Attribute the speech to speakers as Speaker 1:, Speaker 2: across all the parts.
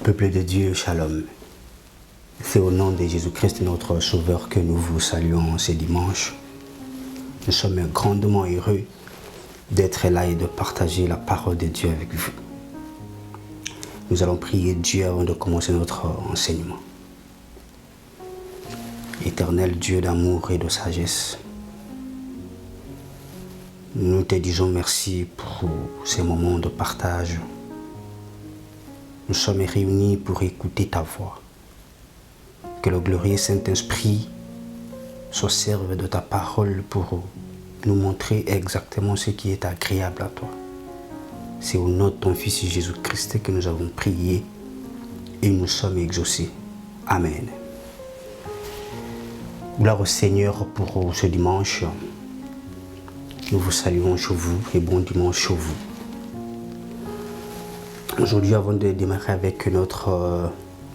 Speaker 1: Peuple de Dieu, shalom. C'est au nom de Jésus-Christ, notre Sauveur, que nous vous saluons ce dimanche. Nous sommes grandement heureux d'être là et de partager la parole de Dieu avec vous. Nous allons prier Dieu avant de commencer notre enseignement. Éternel Dieu d'amour et de sagesse, nous te disons merci pour ces moments de partage. Nous sommes réunis pour écouter ta voix. Que le glorieux Saint-Esprit se serve de ta parole pour nous montrer exactement ce qui est agréable à toi. C'est au nom de ton Fils Jésus-Christ que nous avons prié et nous sommes exaucés. Amen. Gloire au Seigneur pour ce dimanche. Nous vous saluons chez vous et bon dimanche chez vous. Aujourd'hui, avant de démarrer avec notre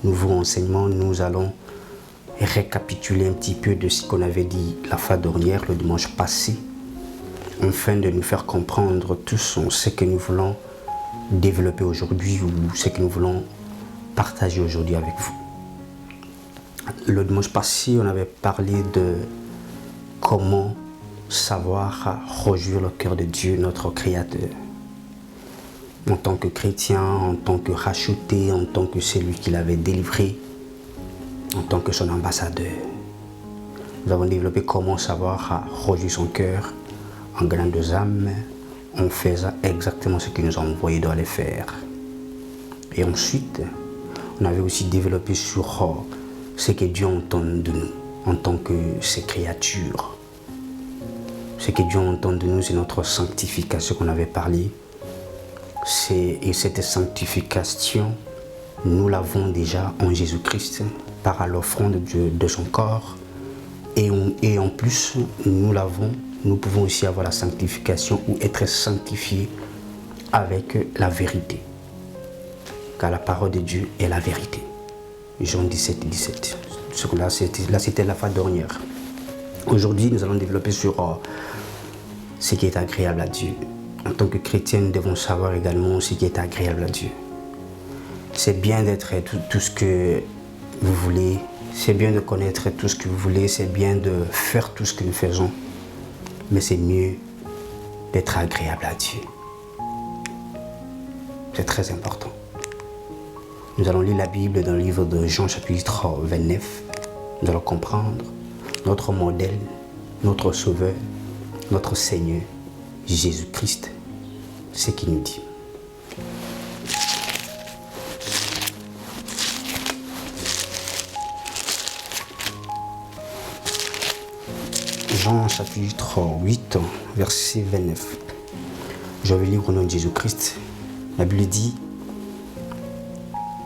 Speaker 1: nouveau enseignement, nous allons récapituler un petit peu de ce qu'on avait dit la fois dernière, le dimanche passé, afin de nous faire comprendre tous ce que nous voulons développer aujourd'hui ou ce que nous voulons partager aujourd'hui avec vous. Le dimanche passé, on avait parlé de comment savoir réjouir le cœur de Dieu, notre Créateur. En tant que chrétien, en tant que racheté, en tant que celui qui l'avait délivré, en tant que son ambassadeur. Nous avons développé comment savoir réjouir son cœur en gagnant des âmes, en faisant exactement ce qu'il nous a envoyé de les faire. Et ensuite, on avait aussi développé sur ce que Dieu entend de nous en tant que ses créatures. Ce que Dieu entend de nous, c'est notre sanctification qu'on avait parlé. Et cette sanctification, nous l'avons déjà en Jésus-Christ par l'offrande de son corps. Et en plus, nous pouvons aussi avoir la sanctification ou être sanctifiés avec la vérité. Car la parole de Dieu est la vérité. Jean 17, 17. Là, c'était la fois dernière. Aujourd'hui, nous allons développer sur ce qui est agréable à Dieu. En tant que chrétien, nous devons savoir également ce qui est agréable à Dieu. C'est bien d'être tout ce que vous voulez, c'est bien de connaître tout ce que vous voulez, c'est bien de faire tout ce que nous faisons, mais c'est mieux d'être agréable à Dieu. C'est très important. Nous allons lire la Bible dans le livre de Jean chapitre 29. Nous allons comprendre notre modèle, notre Sauveur, notre Seigneur, Jésus-Christ, ce qu'il nous dit. Jean chapitre 8, verset 29. Je vais lire au nom de Jésus-Christ. La Bible dit: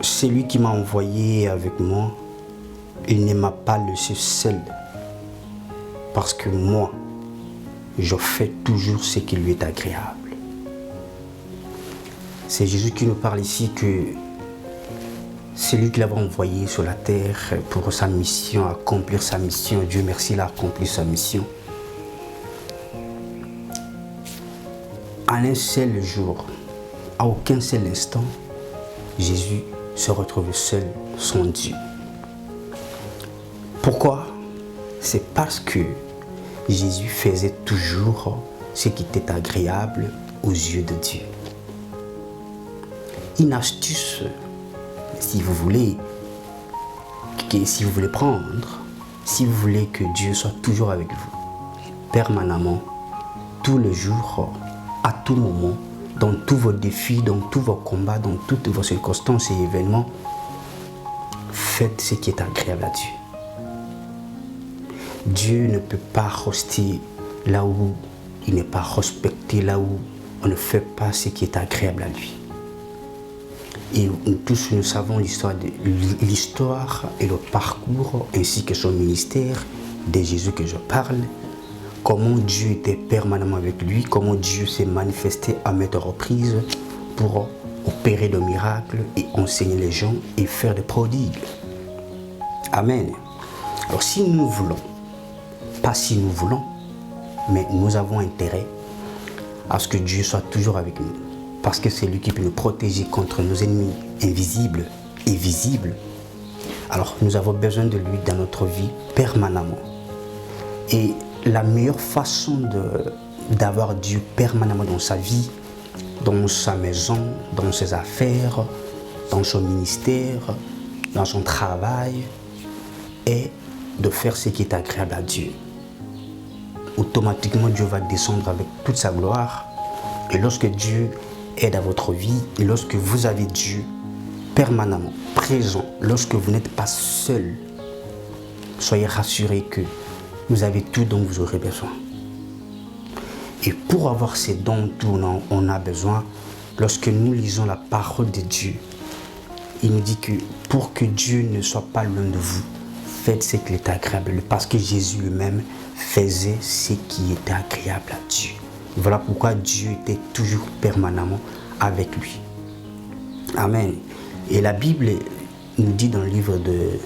Speaker 1: c'est lui qui m'a envoyé avec moi, il ne m'a pas laissé seul, parce que moi, je fais toujours ce qui lui est agréable. C'est Jésus qui nous parle ici que c'est lui qui l'avait envoyé sur la terre pour sa mission, accomplir sa mission. Dieu merci, il a accompli sa mission. À un seul jour, à aucun seul instant, Jésus se retrouve seul, sans Dieu. Pourquoi? C'est parce que Jésus faisait toujours ce qui était agréable aux yeux de Dieu. Une astuce, si vous voulez prendre, si vous voulez que Dieu soit toujours avec vous, permanemment, tous les jours, à tout moment, dans tous vos défis, dans tous vos combats, dans toutes vos circonstances et événements, faites ce qui est agréable à Dieu. Dieu ne peut pas rester là où il n'est pas respecté, là où on ne fait pas ce qui est agréable à lui. Et nous tous, nous savons l'histoire et le parcours ainsi que son ministère de Jésus que je parle. Comment Dieu était permanemment avec lui, comment Dieu s'est manifesté à maintes reprises pour opérer de miracles et enseigner les gens et faire des prodigues. Amen. Alors si nous voulons, pas si nous voulons, mais nous avons intérêt à ce que Dieu soit toujours avec nous. Parce que c'est lui qui peut nous protéger contre nos ennemis invisibles et visible. Alors nous avons besoin de lui dans notre vie permanemment. Et la meilleure façon d'avoir Dieu permanemment dans sa vie, dans sa maison, dans ses affaires, dans son ministère, dans son travail, est de faire ce qui est agréable à Dieu. Automatiquement, Dieu va descendre avec toute sa gloire. Et lorsque Dieu est dans votre vie, et lorsque vous avez Dieu permanemment présent, lorsque vous n'êtes pas seul, soyez rassurés que vous avez tout dont vous aurez besoin. Et pour avoir ces dons dont on a besoin, lorsque nous lisons la parole de Dieu, il nous dit que pour que Dieu ne soit pas loin de vous, faites ce qui est agréable, parce que Jésus lui-même faisait ce qui était agréable à Dieu. Voilà pourquoi Dieu était toujours permanemment avec lui. Amen. Et la Bible nous dit dans le livre de...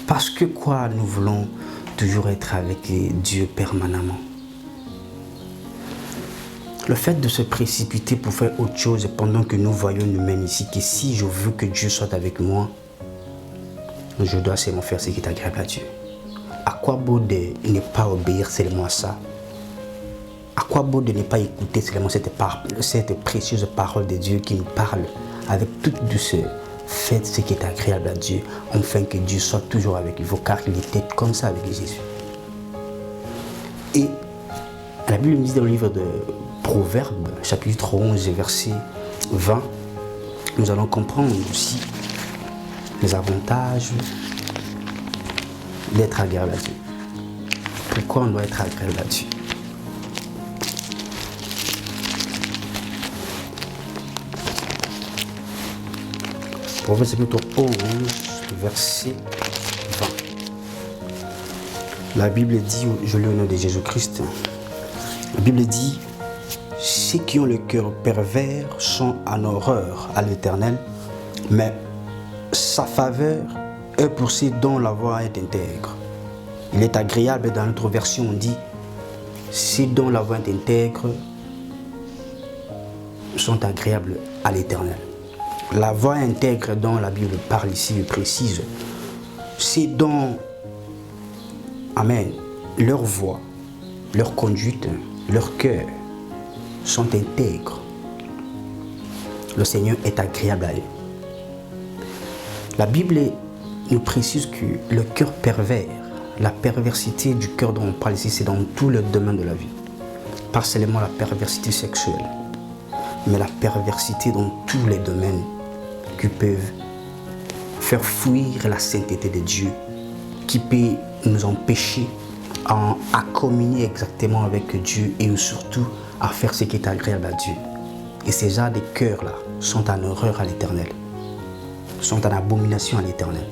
Speaker 1: Parce que quoi, nous voulons toujours être avec Dieu permanemment. Le fait de se précipiter pour faire autre chose pendant que nous voyons nous-mêmes ici, que si je veux que Dieu soit avec moi, je dois seulement faire ce qui est agréable à Dieu. À quoi bon de ne pas obéir seulement à ça? À quoi bon de ne pas écouter seulement cette précieuse parole de Dieu qui nous parle avec toute douceur? Faites ce qui est agréable à Dieu, afin que Dieu soit toujours avec vous, car il était comme ça avec Jésus. Et la Bible nous dit dans le livre de Proverbes, chapitre 11, verset 20, nous allons comprendre aussi les avantages d'être agréable à Dieu. Pourquoi on doit être agréable à Dieu? Proverbe chapitre 11, verset 20. La Bible dit, je lis au nom de Jésus-Christ, la Bible dit, ceux qui ont le cœur pervers sont en horreur à l'Éternel, mais sa faveur est pour ceux dont la voie est intègre. Il est agréable, dans notre version on dit, ceux dont la voie est intègre sont agréables à l'Éternel. La voie intègre dont la Bible parle ici et précise, c'est dont, amen, leur voix, leur conduite, leur cœur sont intègres. Le Seigneur est agréable à eux. La Bible nous précise que le cœur pervers, la perversité du cœur dont on parle ici, c'est dans tous les domaines de la vie. Pas seulement la perversité sexuelle, mais la perversité dans tous les domaines qui peuvent faire fuir la sainteté de Dieu, qui peut nous empêcher à communier exactement avec Dieu et surtout à faire ce qui est agréable à Dieu. Et ces genres de cœurs-là sont en horreur à l'Éternel, sont en abomination à l'Éternel.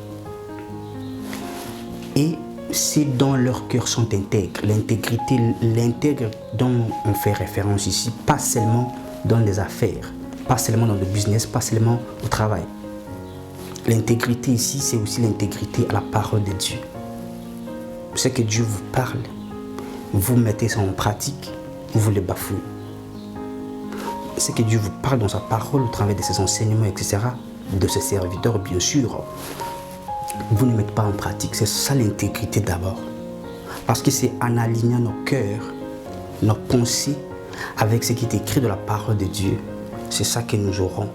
Speaker 1: Et c'est dans leur cœur sont intègres. L'intégrité, l'intègre dont on fait référence ici, pas seulement dans les affaires, pas seulement dans le business, pas seulement au travail. L'intégrité ici, c'est aussi l'intégrité à la parole de Dieu. Ce que Dieu vous parle, vous mettez ça en pratique, vous le bafouez. Ce que Dieu vous parle dans sa parole, au travers de ses enseignements, etc., de ses serviteurs, bien sûr, vous ne mettez pas en pratique. C'est ça l'intégrité d'abord. Parce que c'est en alignant nos cœurs, nos pensées, avec ce qui est écrit de la parole de Dieu, c'est ça que nous aurons.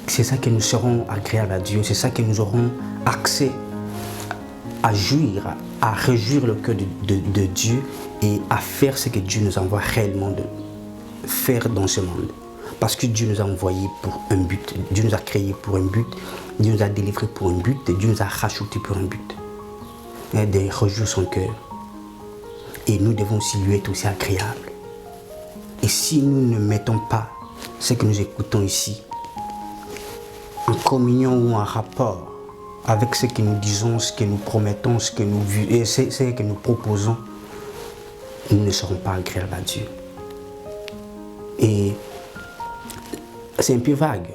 Speaker 1: C'est ça que nous serons agréables à Dieu, c'est ça que nous aurons accès à jouir, à réjouir le cœur de Dieu et à faire ce que Dieu nous envoie réellement de faire dans ce monde. Parce que Dieu nous a envoyés pour un but, Dieu nous a créés pour un but, Dieu nous a délivrés pour un but, Dieu nous a rachetés pour un but. Et de réjouir son cœur. Et nous devons aussi lui être aussi agréables. Et si nous ne mettons pas ce que nous écoutons ici en communion ou en rapport avec ce que nous disons, ce que nous promettons, ce que nous proposons, nous ne serons pas agréables à Dieu. Et c'est un peu vague.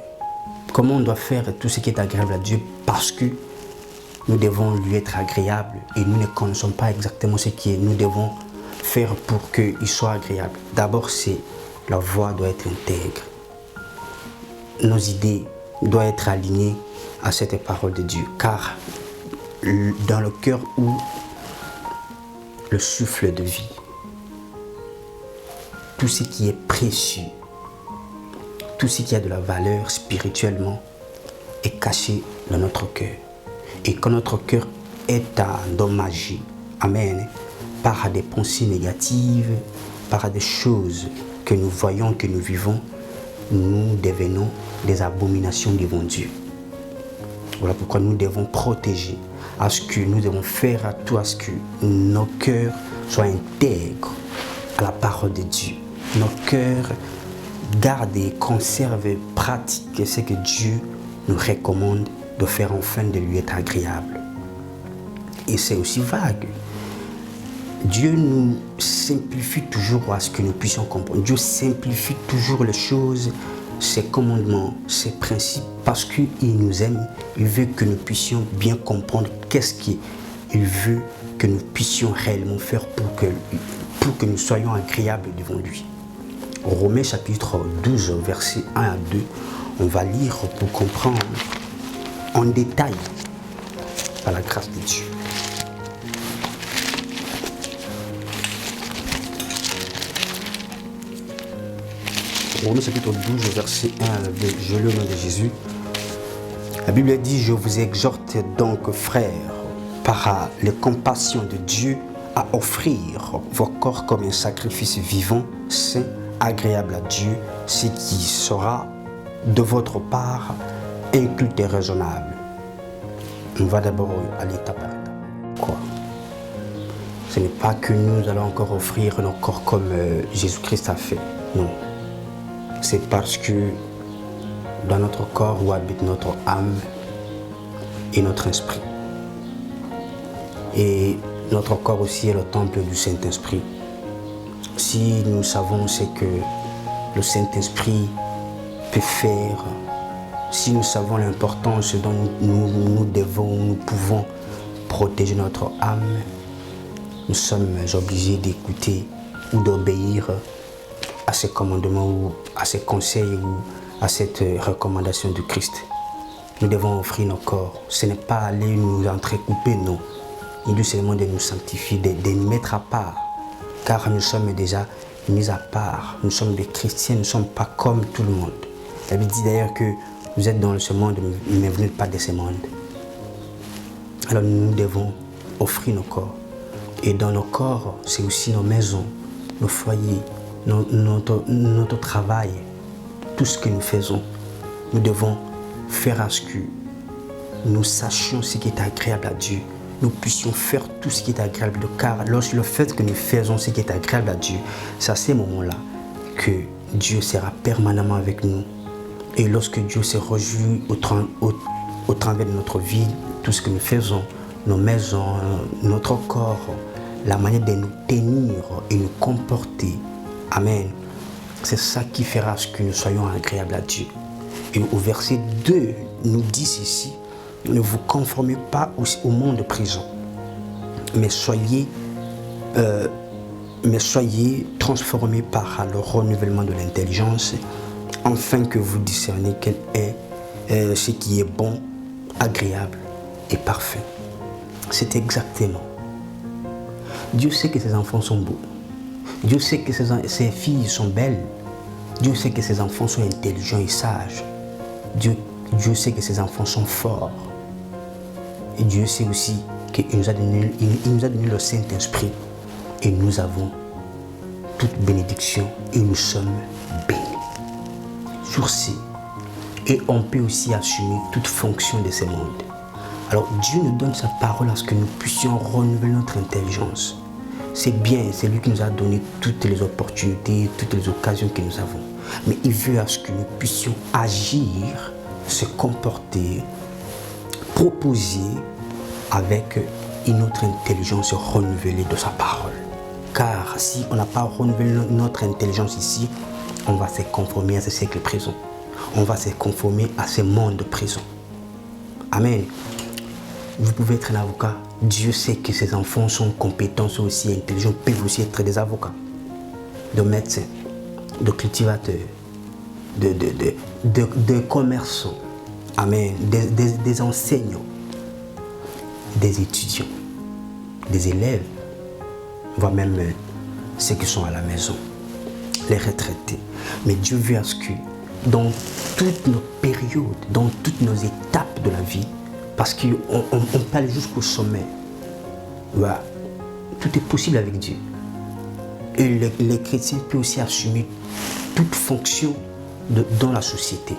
Speaker 1: Comment on doit faire tout ce qui est agréable à Dieu? Parce que nous devons lui être agréables et nous ne connaissons pas exactement ce que nous devons faire pour qu'il soit agréable. D'abord, la voie doit être intègre. Nos idées doit être aligné à cette parole de Dieu. Car dans le cœur où le souffle de vie, tout ce qui est précieux, tout ce qui a de la valeur spirituellement est caché dans notre cœur. Et quand notre cœur est endommagé, amen, par des pensées négatives, par des choses que nous voyons, que nous vivons, nous devenons des abominations devant Dieu. Voilà pourquoi nous devons protéger, à ce que nous devons faire à tout, à ce que nos cœurs soient intègres à la parole de Dieu. Nos cœurs gardent et conservent et pratiquent ce que Dieu nous recommande de faire afin de lui être agréable. Et c'est aussi vague. Dieu nous simplifie toujours à ce que nous puissions comprendre. Dieu simplifie toujours les choses, ses commandements, ses principes, parce qu'il nous aime. Il veut que nous puissions bien comprendre qu'est-ce qu'il veut que nous puissions réellement faire pour que nous soyons agréables devant lui. Romains chapitre 12, versets 1 à 2, on va lire pour comprendre en détail par la grâce de Dieu. Romains chapitre 12, verset 1 à 2, je lis au nom de Jésus. La Bible dit, je vous exhorte donc, frères, par les compassions de Dieu, à offrir vos corps comme un sacrifice vivant, saint, agréable à Dieu, ce qui sera de votre part un culte raisonnable. On va d'abord aller étape par étape. Quoi? Ce n'est pas que nous allons encore offrir nos corps comme Jésus-Christ a fait. Non. C'est parce que dans notre corps où habite notre âme et notre esprit. Et notre corps aussi est le temple du Saint-Esprit. Si nous savons ce que le Saint-Esprit peut faire, si nous savons l'importance dont nous pouvons protéger notre âme, nous sommes obligés d'écouter ou d'obéir à ces commandements ou à ces conseils ou à cette recommandation de Christ. Nous devons offrir nos corps. Ce n'est pas aller nous entrecouper, non. Il dit seulement de nous sanctifier, de nous mettre à part. Car nous sommes déjà mis à part. Nous sommes des chrétiens, nous ne sommes pas comme tout le monde. La Bible dit d'ailleurs que vous êtes dans ce monde, mais vous n'êtes pas de ce monde. Alors nous devons offrir nos corps. Et dans nos corps, c'est aussi nos maisons, nos foyers, notre travail, tout ce que nous faisons. Nous devons faire à ce que nous sachions ce qui est agréable à Dieu. Nous puissions faire tout ce qui est agréable, car lorsque le fait que nous faisons ce qui est agréable à Dieu, c'est à ces moments-là que Dieu sera permanemment avec nous. Et lorsque Dieu se réjouit au travers de notre vie, tout ce que nous faisons, nos maisons, notre corps, la manière de nous tenir et nous comporter, amen, c'est ça qui fera ce que nous soyons agréables à Dieu. Et au verset 2, nous dit ceci, ne vous conformez pas au monde présent, mais soyez transformés par le renouvellement de l'intelligence, afin que vous discerniez quel est ce qui est bon, agréable et parfait. C'est exactement. Dieu sait que ses enfants sont beaux. Dieu sait que ses filles sont belles. Dieu sait que ses enfants sont intelligents et sages. Dieu sait que ses enfants sont forts. Et Dieu sait aussi qu'il nous a donné le Saint-Esprit. Et nous avons toute bénédiction et nous sommes bénis. Sur ce, et on peut aussi assumer toute fonction de ce monde. Alors Dieu nous donne sa parole à ce que nous puissions renouveler notre intelligence. C'est bien, c'est lui qui nous a donné toutes les opportunités, toutes les occasions que nous avons. Mais il veut à ce que nous puissions agir, se comporter, proposer avec une autre intelligence renouvelée de sa parole. Car si on n'a pas renouvelé notre intelligence ici, on va se conformer à ce siècle présent. On va se conformer à ce monde présent. Amen. Vous pouvez être un avocat. Dieu sait que ses enfants sont compétents, sont aussi intelligents, peuvent aussi être des avocats, de médecins, de cultivateurs, de commerçants. Amen. Des enseignants, des étudiants, des élèves, voire même ceux qui sont à la maison, les retraités. Mais Dieu veut à ce que dans toutes nos périodes, dans toutes nos étapes de la vie, parce qu'on peut aller jusqu'au sommet, voilà, tout est possible avec Dieu. Et les chrétiens peuvent aussi assumer toute fonction dans la société.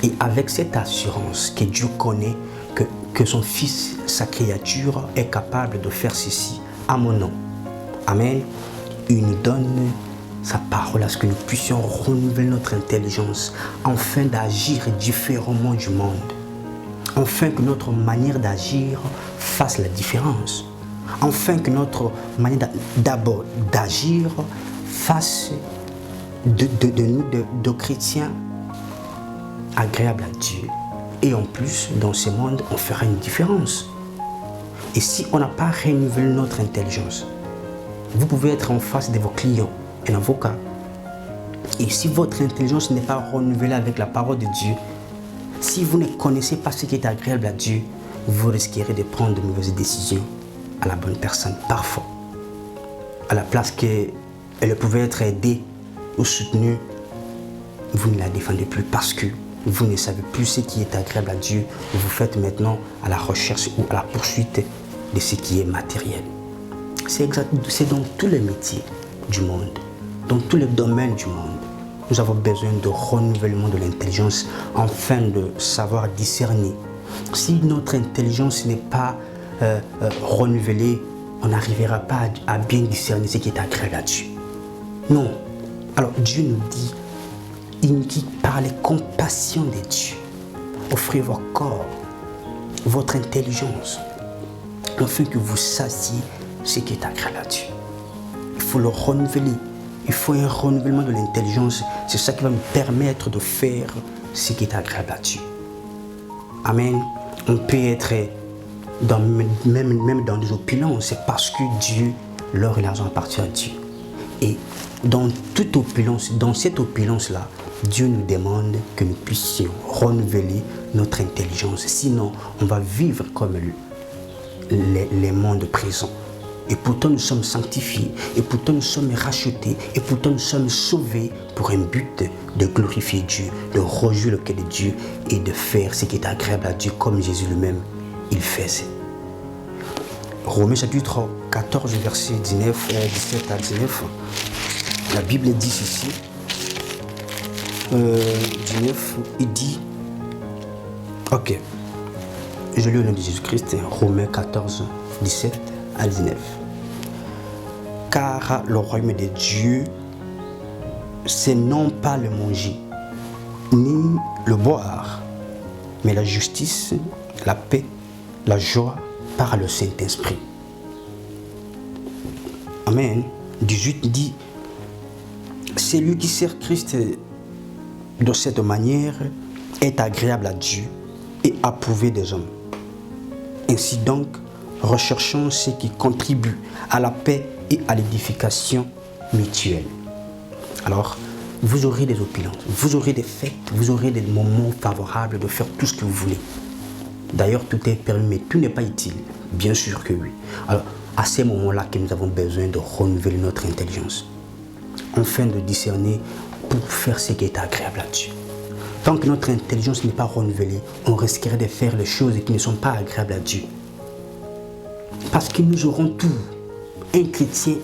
Speaker 1: Et avec cette assurance que Dieu connaît, que son Fils, sa créature, est capable de faire ceci à mon nom. Amen. Il nous donne sa parole à ce que nous puissions renouveler notre intelligence afin d'agir différemment du monde. Afin que notre manière d'agir fasse la différence. Afin que notre manière d'abord d'agir fasse de nous, de chrétiens, agréables à Dieu. Et en plus, dans ce monde, on fera une différence. Et si on n'a pas renouvelé notre intelligence, vous pouvez être en face de vos clients, un avocat. Et si votre intelligence n'est pas renouvelée avec la parole de Dieu, si vous ne connaissez pas ce qui est agréable à Dieu, vous risquerez de prendre de mauvaises décisions à la bonne personne, parfois. À la place qu'elle pouvait être aidée ou soutenue, vous ne la défendez plus parce que vous ne savez plus ce qui est agréable à Dieu. Vous faites maintenant à la recherche ou à la poursuite de ce qui est matériel. C'est dans tous les métiers du monde, dans tous les domaines du monde. Nous avons besoin de renouvellement de l'intelligence afin de savoir discerner. Si notre intelligence n'est pas renouvelée, on n'arrivera pas à bien discerner ce qui est agréable à Dieu. Non. Alors Dieu nous dit, il nous dit par les compassions de Dieu, offrez votre corps, votre intelligence, afin que vous sachiez ce qui est agréable à Dieu. Il faut le renouveler. Il faut un renouvellement de l'intelligence. C'est ça qui va nous permettre de faire ce qui est agréable à Dieu. Amen. On peut être même dans des opulences, c'est parce que Dieu, l'or et l'argent appartiennent à Dieu. Et dans toute opulence, dans cette opulence-là, Dieu nous demande que nous puissions renouveler notre intelligence. Sinon, on va vivre comme les mondes présents. Et pourtant, nous sommes sanctifiés. Et pourtant, nous sommes rachetés. Et pourtant, nous sommes sauvés pour un but de glorifier Dieu, de rejouer le cœur de Dieu et de faire ce qui est agréable à Dieu comme Jésus lui-même, il faisait. Romains chapitre 14, verset 17 à 19. La Bible dit ceci. 19, il dit, ok, je lis au nom de Jésus-Christ, Romains 14, 17 à 19. Car le royaume de Dieu, c'est non pas le manger, ni le boire, mais la justice, la paix, la joie par le Saint-Esprit. Amen. 18 dit, celui qui sert Christ de cette manière est agréable à Dieu et approuvé des hommes. Ainsi donc, recherchons ce qui contribue à la paix et à l'édification mutuelle. Alors, vous aurez des opulences, vous aurez des fêtes, vous aurez des moments favorables de faire tout ce que vous voulez. D'ailleurs, tout est permis, mais tout n'est pas utile. Bien sûr que oui. Alors, à ces moments-là que nous avons besoin de renouveler notre intelligence, afin de discerner pour faire ce qui est agréable à Dieu. Tant que notre intelligence n'est pas renouvelée, on risquerait de faire les choses qui ne sont pas agréables à Dieu. Parce que nous aurons tout. Un chrétien,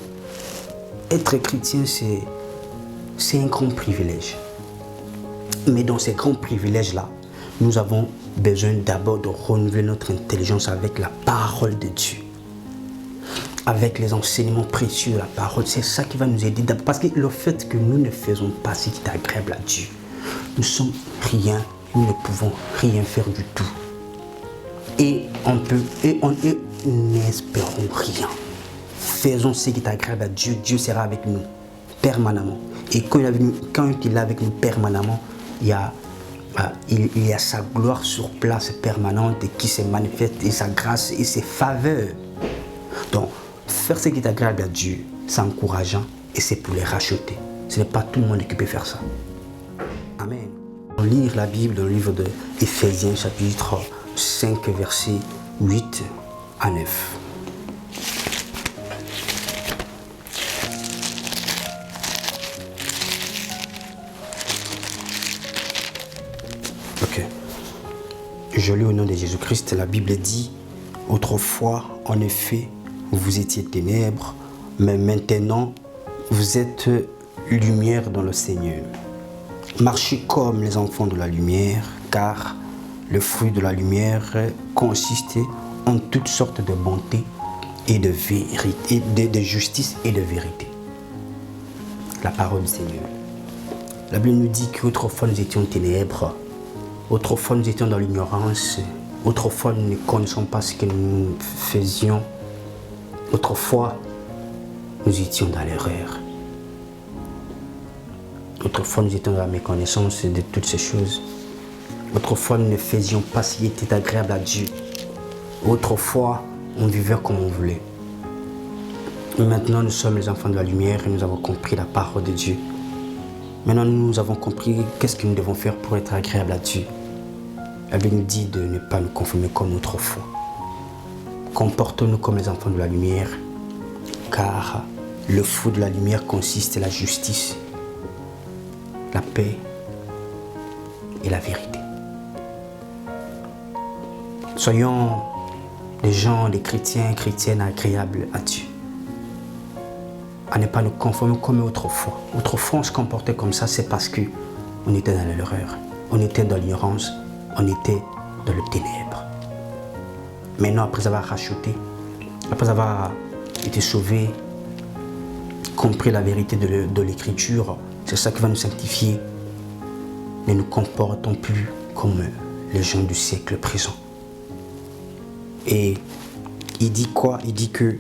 Speaker 1: être chrétien, c'est un grand privilège. Mais dans ces grands privilèges-là, nous avons besoin d'abord de renouveler notre intelligence avec la parole de Dieu. Avec les enseignements précieux de la parole, c'est ça qui va nous aider. Parce que le fait que nous ne faisons pas ce qui est agréable à Dieu, nous sommes rien, nous ne pouvons rien faire du tout. Et nous n'espérons rien. Faisons ce qui est agréable à Dieu, Dieu sera avec nous permanemment. Et quand il est avec nous permanemment, il y a sa gloire sur place permanente qui se manifeste, et sa grâce et ses faveurs. Donc, faire ce qui est agréable à Dieu, c'est encourageant et c'est pour les racheter. Ce n'est pas tout le monde qui peut faire ça. Amen. Lire la Bible dans le livre de Éphésiens chapitre 5 versets 8 à 9. Ok. Je lis au nom de Jésus-Christ. La Bible dit: autrefois, en effet, vous étiez ténèbres, mais maintenant, vous êtes lumière dans le Seigneur. Marchez comme les enfants de la lumière, car le fruit de la lumière consiste en toutes sortes de bonté et de vérité, de justice et de vérité. La parole du Seigneur. La Bible nous dit qu'autrefois nous étions ténèbres, autrefois nous étions dans l'ignorance, autrefois nous ne connaissions pas ce que nous faisions, autrefois nous étions dans l'erreur. Autrefois, nous étions dans la méconnaissance de toutes ces choses. Autrefois, nous ne faisions pas ce qui était agréable à Dieu. Autrefois, on vivait comme on voulait. Mais maintenant, nous sommes les enfants de la lumière et nous avons compris la parole de Dieu. Maintenant, nous avons compris qu'est-ce que nous devons faire pour être agréable à Dieu. La Bible nous dit de ne pas nous conformer comme autrefois. Comportons-nous comme les enfants de la lumière, car le fruit de la lumière consiste en la justice, la paix et la vérité. Soyons des gens, des chrétiens, chrétiennes agréables à Dieu. À ne pas nous conformer comme autrefois. Autrefois, on se comportait comme ça, c'est parce qu'on était dans l'erreur, on était dans l'ignorance, on était dans le ténèbre. Maintenant, après avoir racheté, après avoir été sauvé, compris la vérité de l'Écriture, c'est ça qui va nous sanctifier. Ne nous comportons plus comme les gens du siècle présent. Et il dit quoi? Il dit que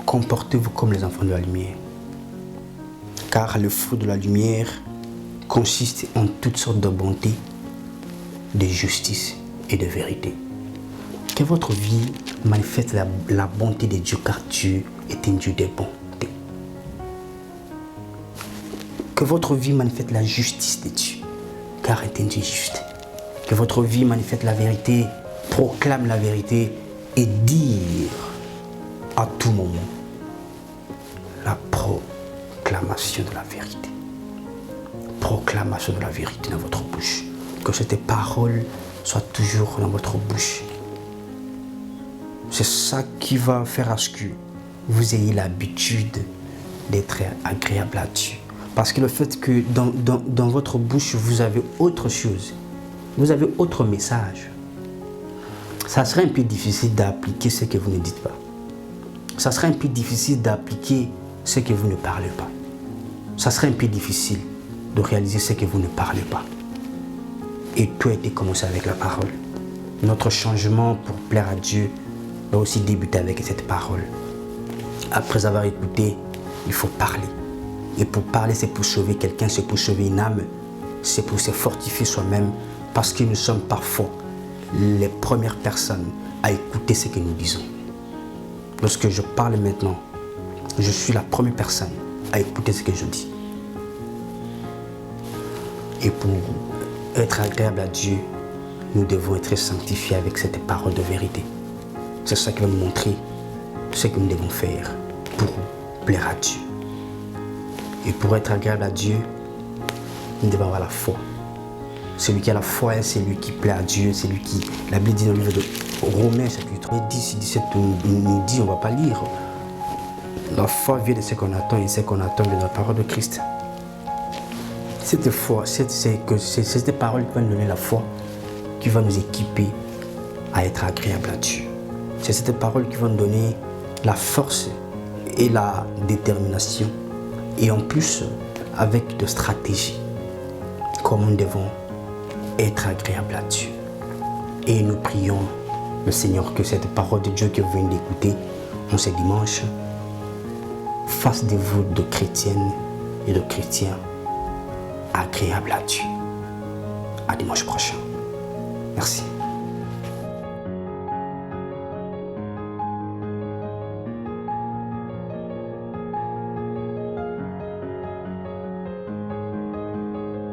Speaker 1: comportez-vous comme les enfants de la lumière. Car le fruit de la lumière consiste en toutes sortes de bonté, de justice et de vérité. Que votre vie manifeste la bonté de Dieu, car Dieu est un Dieu de bonté. Que votre vie manifeste la justice de Dieu, car il est un Dieu juste. Que votre vie manifeste la vérité, proclame la vérité et dire à tout moment la proclamation de la vérité. Proclamation de la vérité dans votre bouche. Que cette parole soit toujours dans votre bouche. C'est ça qui va faire à ce que vous ayez l'habitude d'être agréable à Dieu. Parce que le fait que dans votre bouche, vous avez autre chose, vous avez autre message, ça serait un peu difficile d'appliquer ce que vous ne dites pas. Ça serait un peu difficile d'appliquer ce que vous ne parlez pas. Ça serait un peu difficile de réaliser ce que vous ne parlez pas. Et tout a été commencé avec la parole. Notre changement pour plaire à Dieu doit aussi débuter avec cette parole. Après avoir écouté, il faut parler. Et pour parler, c'est pour sauver quelqu'un, c'est pour sauver une âme, c'est pour se fortifier soi-même, parce que nous sommes parfois les premières personnes à écouter ce que nous disons. Lorsque je parle maintenant, je suis la première personne à écouter ce que je dis. Et pour être agréable à Dieu, nous devons être sanctifiés avec cette parole de vérité. C'est ça qui va nous montrer ce que nous devons faire pour plaire à Dieu. Et pour être agréable à Dieu, nous devons avoir la foi. Celui qui a la foi, c'est lui qui plaît à Dieu, c'est lui qui... La Bible dit dans le livre de Romains, chapitre 10 et 17, nous dit, on ne va pas lire. La foi vient de ce qu'on attend et ce qu'on attend de la parole de Christ. Cette foi, c'est cette parole qui va nous donner la foi, qui va nous équiper à être agréable à Dieu. C'est cette parole qui va nous donner la force et la détermination. Et en plus, avec de stratégies, comment nous devons être agréables à Dieu. Et nous prions le Seigneur que cette parole de Dieu que vous venez d'écouter en ce dimanche fasse de vous de chrétiennes et de chrétiens agréables à Dieu. À dimanche prochain. Merci.